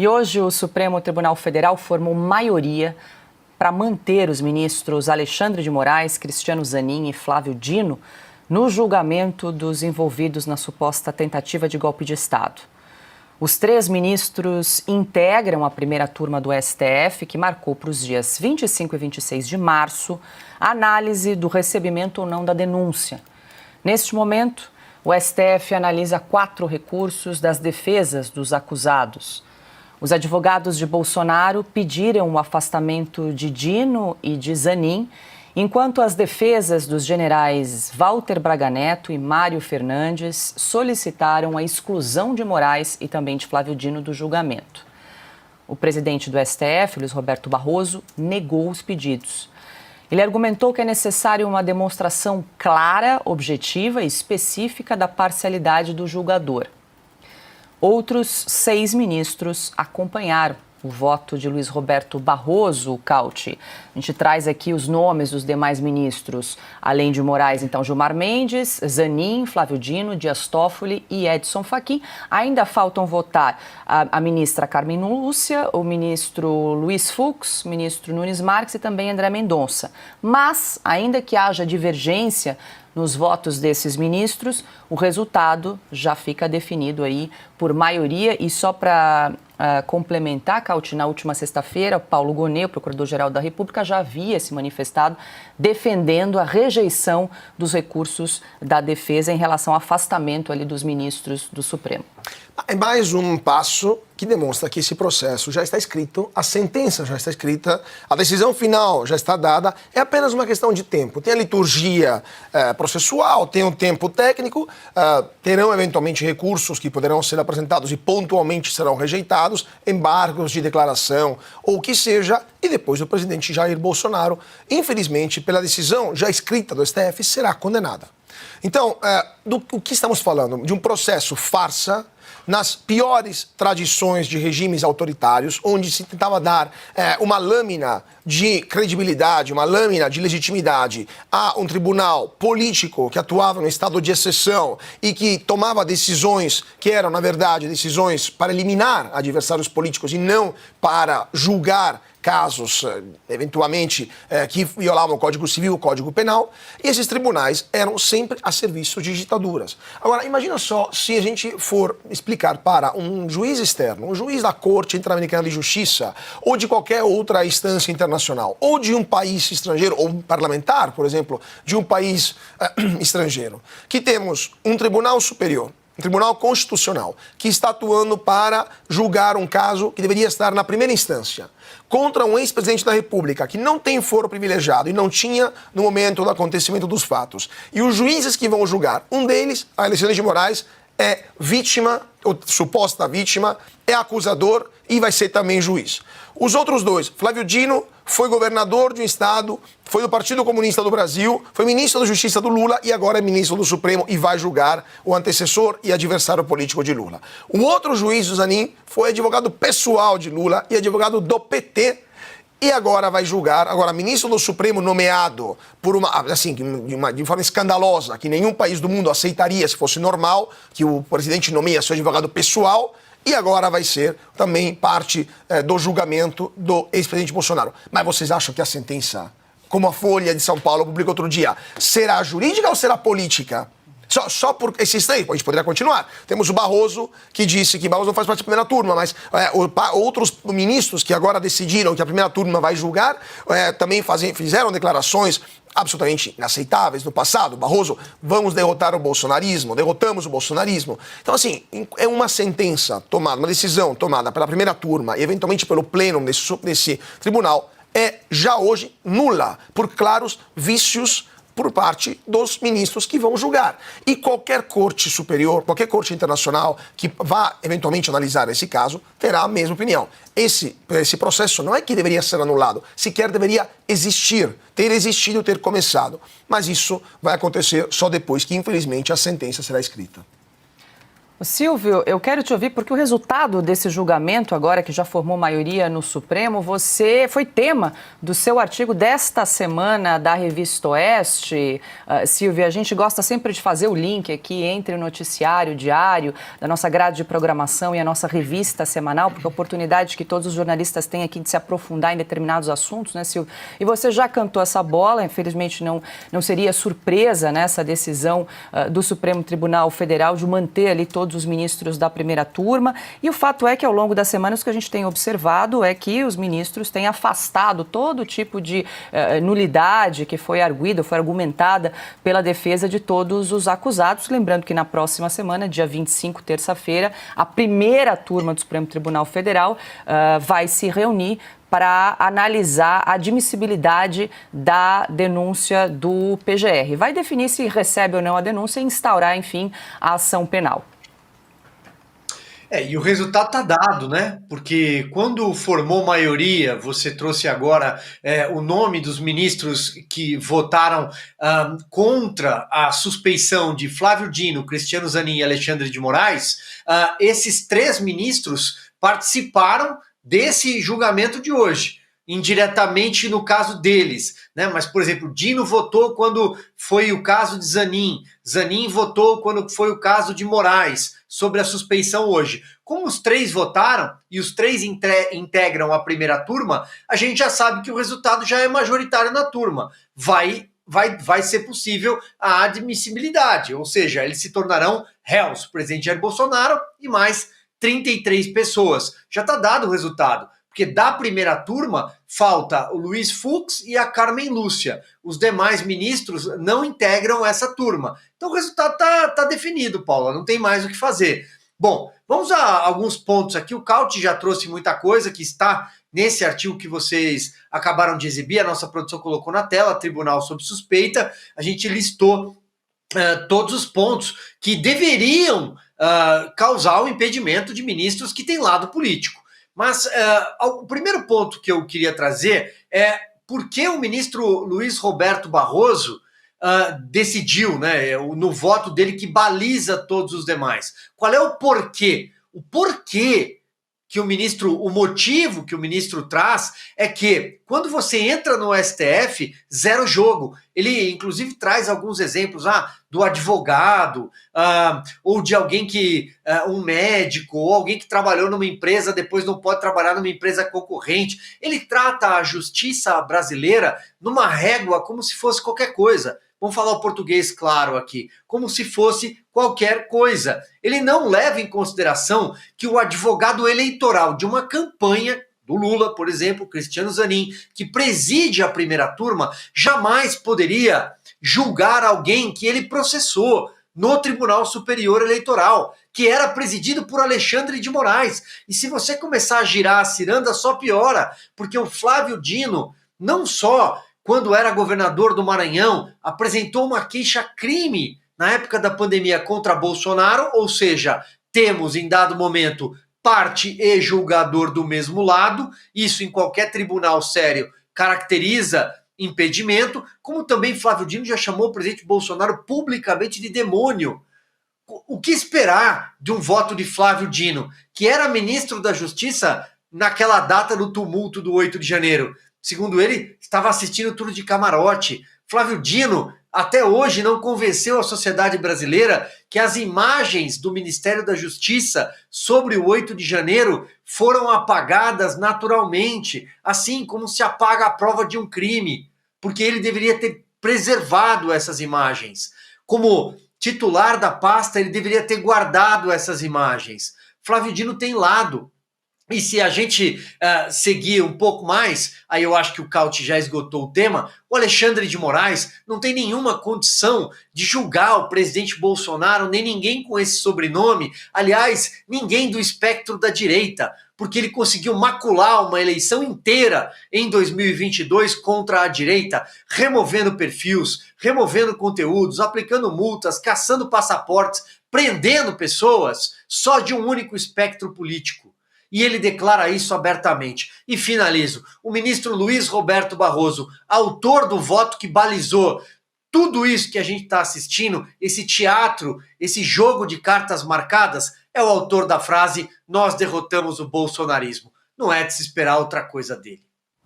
E hoje o Supremo Tribunal Federal formou maioria para manter os ministros Alexandre de Moraes, Cristiano Zanin e Flávio Dino no julgamento dos envolvidos na suposta tentativa de golpe de Estado. Os 3 ministros integram a primeira turma do STF, que marcou para os dias 25 e 26 de março a análise do recebimento ou não da denúncia. Neste momento, o STF analisa 4 recursos das defesas dos acusados. Os advogados de Bolsonaro pediram o afastamento de Dino e de Zanin, enquanto as defesas dos generais Walter Braga Neto e Mário Fernandes solicitaram a exclusão de Moraes e também de Flávio Dino do julgamento. O presidente do STF, Luiz Roberto Barroso, negou os pedidos. Ele argumentou que é necessário uma demonstração clara, objetiva e específica da parcialidade do julgador. Outros 6 ministros acompanharam o voto de Luiz Roberto Barroso, Cauti. A gente traz aqui os nomes dos demais ministros, além de Moraes, então, Gilmar Mendes, Zanin, Flávio Dino, Dias Toffoli e Edson Fachin. Ainda faltam votar a ministra Carmen Lúcia, o ministro Luiz Fux, o ministro Nunes Marques e também André Mendonça. Mas, ainda que haja divergência nos votos desses ministros, o resultado já fica definido aí por maioria. E só para complementar, Cauti, na última sexta-feira, Paulo Gonet, o Procurador-Geral da República, já havia se manifestado defendendo a rejeição dos recursos da defesa em relação ao afastamento ali dos ministros do Supremo. É mais um passo que demonstra que esse processo já está escrito, a sentença já está escrita, a decisão final já está dada, é apenas uma questão de tempo. Tem a liturgia processual, tem o tempo técnico, terão eventualmente recursos que poderão ser apresentados e pontualmente serão rejeitados, embargos de declaração ou o que seja, e depois o presidente Jair Bolsonaro, infelizmente, pela decisão já escrita do STF, será condenada. Então, do que estamos falando? De um processo farsa, nas piores tradições de regimes autoritários, onde se tentava dar uma lâmina de credibilidade, uma lâmina de legitimidade a um tribunal político que atuava no estado de exceção e que tomava decisões que eram, na verdade, decisões para eliminar adversários políticos e não para julgar casos, eventualmente, que violavam o Código Civil, o Código Penal, e esses tribunais eram sempre a serviço de ditaduras. Agora, imagina só se a gente for explicar para um juiz externo, um juiz da Corte Interamericana de Justiça, ou de qualquer outra instância internacional, ou de um país estrangeiro, ou um parlamentar, por exemplo, de um país estrangeiro, que temos um tribunal superior, um tribunal constitucional, que está atuando para julgar um caso que deveria estar na primeira instância, contra um ex-presidente da República que não tem foro privilegiado e não tinha no momento do acontecimento dos fatos. E os juízes que vão julgar, um deles, Alexandre de Moraes, é vítima, ou suposta vítima, é acusador e vai ser também juiz. Os outros 2, Flávio Dino foi governador de um estado, foi do Partido Comunista do Brasil, foi ministro da Justiça do Lula e agora é ministro do Supremo e vai julgar o antecessor e adversário político de Lula. O outro juiz, o Zanin, foi advogado pessoal de Lula e advogado do PT e agora vai julgar, agora ministro do Supremo nomeado por de forma escandalosa, que nenhum país do mundo aceitaria se fosse normal, que o presidente nomeia seu advogado pessoal, e agora vai ser também parte do julgamento do ex-presidente Bolsonaro. Mas vocês acham que a sentença, como a Folha de São Paulo publicou outro dia, será jurídica ou será política? Só por esses 3, a gente poderia continuar. Temos o Barroso, que disse que Barroso não faz parte da primeira turma, mas outros ministros que agora decidiram que a primeira turma vai julgar, também fizeram declarações absolutamente inaceitáveis no passado. Barroso, vamos derrotar o bolsonarismo, derrotamos o bolsonarismo. Então, assim, é uma sentença tomada, uma decisão tomada pela primeira turma e eventualmente pelo pleno desse tribunal, é já hoje nula, por claros vícios por parte dos ministros que vão julgar. E qualquer corte superior, qualquer corte internacional que vá eventualmente analisar esse caso, terá a mesma opinião. Esse processo não é que deveria ser anulado, sequer deveria existir, ter existido, ter começado. Mas isso vai acontecer só depois que, infelizmente, a sentença será escrita. Silvio, eu quero te ouvir porque o resultado desse julgamento, agora que já formou maioria no Supremo, você foi tema do seu artigo desta semana da Revista Oeste. Silvio, a gente gosta sempre de fazer o link aqui entre o noticiário diário, da nossa grade de programação e a nossa revista semanal, porque é a oportunidade que todos os jornalistas têm aqui de se aprofundar em determinados assuntos, né, Silvio? E você já cantou essa bola, infelizmente não seria surpresa nessa decisão do Supremo Tribunal Federal de manter ali todos os ministros da primeira turma, e o fato é que ao longo das semanas o que a gente tem observado é que os ministros têm afastado todo tipo de nulidade que foi arguida, foi argumentada pela defesa de todos os acusados, lembrando que na próxima semana, dia 25, terça-feira, a primeira turma do Supremo Tribunal Federal vai se reunir para analisar a admissibilidade da denúncia do PGR. Vai definir se recebe ou não a denúncia e instaurar, enfim, a ação penal. E o resultado está dado, né? Porque quando formou maioria, você trouxe agora o nome dos ministros que votaram contra a suspeição de Flávio Dino, Cristiano Zanin e Alexandre de Moraes. Esses 3 ministros participaram desse julgamento de hoje, indiretamente no caso deles, né? Mas, por exemplo, Dino votou quando foi o caso de Zanin, Zanin votou quando foi o caso de Moraes, sobre a suspeição hoje. Como os 3 votaram e os 3 integram a primeira turma, a gente já sabe que o resultado já é majoritário na turma. Vai ser possível a admissibilidade, ou seja, eles se tornarão réus, o presidente Jair Bolsonaro e mais 33 pessoas. Já está dado o resultado, porque da primeira turma falta o Luiz Fux e a Carmen Lúcia. Os demais ministros não integram essa turma. Então o resultado está definido, Paula, não tem mais o que fazer. Bom, vamos a alguns pontos aqui. O Cauti já trouxe muita coisa que está nesse artigo que vocês acabaram de exibir, a nossa produção colocou na tela, Tribunal sob suspeita. A gente listou todos os pontos que deveriam causar o impedimento de ministros que têm lado político. Mas o primeiro ponto que eu queria trazer é por que o ministro Luiz Roberto Barroso decidiu, né, no voto dele, que baliza todos os demais. Qual é o porquê? O porquê que o motivo que o ministro traz é que quando você entra no STF, zero jogo. Ele, inclusive, traz alguns exemplos do advogado, ou de alguém um médico, ou alguém que trabalhou numa empresa, depois não pode trabalhar numa empresa concorrente. Ele trata a justiça brasileira numa régua como se fosse qualquer coisa. Vamos falar o português claro aqui, como se fosse qualquer coisa. Ele não leva em consideração que o advogado eleitoral de uma campanha do Lula, por exemplo, Cristiano Zanin, que preside a primeira turma, jamais poderia julgar alguém que ele processou no Tribunal Superior Eleitoral, que era presidido por Alexandre de Moraes. E se você começar a girar a ciranda, só piora, porque o Flávio Dino, não só quando era governador do Maranhão, apresentou uma queixa-crime na época da pandemia contra Bolsonaro, ou seja, temos em dado momento parte e julgador do mesmo lado, isso em qualquer tribunal sério caracteriza impedimento, como também Flávio Dino já chamou o presidente Bolsonaro publicamente de demônio. O que esperar de um voto de Flávio Dino, que era ministro da Justiça naquela data do tumulto do 8 de janeiro? Segundo ele, estava assistindo tudo de camarote. Flávio Dino, até hoje, não convenceu a sociedade brasileira que as imagens do Ministério da Justiça sobre o 8 de janeiro foram apagadas naturalmente, assim como se apaga a prova de um crime, porque ele deveria ter preservado essas imagens. Como titular da pasta, ele deveria ter guardado essas imagens. Flávio Dino tem lado. E se a gente seguir um pouco mais, aí eu acho que o Cauti já esgotou o tema, o Alexandre de Moraes não tem nenhuma condição de julgar o presidente Bolsonaro, nem ninguém com esse sobrenome, aliás, ninguém do espectro da direita, porque ele conseguiu macular uma eleição inteira em 2022 contra a direita, removendo perfis, removendo conteúdos, aplicando multas, caçando passaportes, prendendo pessoas só de um único espectro político. E ele declara isso abertamente. E finalizo. O ministro Luiz Roberto Barroso, autor do voto que balizou tudo isso que a gente está assistindo, esse teatro, esse jogo de cartas marcadas, é o autor da frase "nós derrotamos o bolsonarismo". Não é de se esperar outra coisa dele.